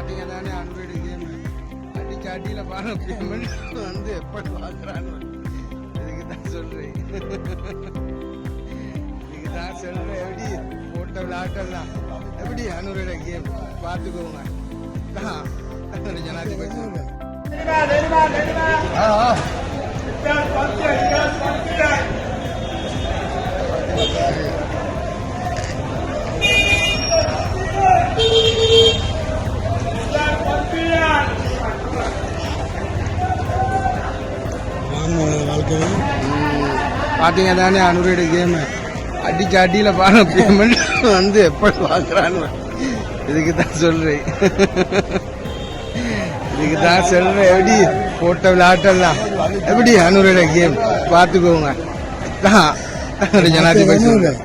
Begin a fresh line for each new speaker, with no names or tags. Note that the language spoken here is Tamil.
பார்த்தீங்க தானே அன்றைய கேம் அடிச்சு அடியில் பாருங்க பேமெண்ட் வந்து எப்படி பார்க்குறான்னு இதுக்கு தான் சொல்கிறேன் இதுக்கு தான் சொல்கிறேன் எப்படி போட்ட விளையாட்டெல்லாம் எப்படி அன்றைய கேம் பார்த்துக்கோங்க ஜனாதிபதி பார்த்தீங்க தானே அன்றைய கேம் அடிச்சு அடியில் பாருங்க பேமெண்ட் வந்து எப்படி பார்க்குறான்னு இதுக்கு தான் சொல்கிறேன் இதுக்கு தான் சொல்கிறேன் எப்படி போட்ட விளையாட்டெல்லாம் எப்படி அன்றைய கேம் பார்த்துக்கோங்க ஜனாதிபதி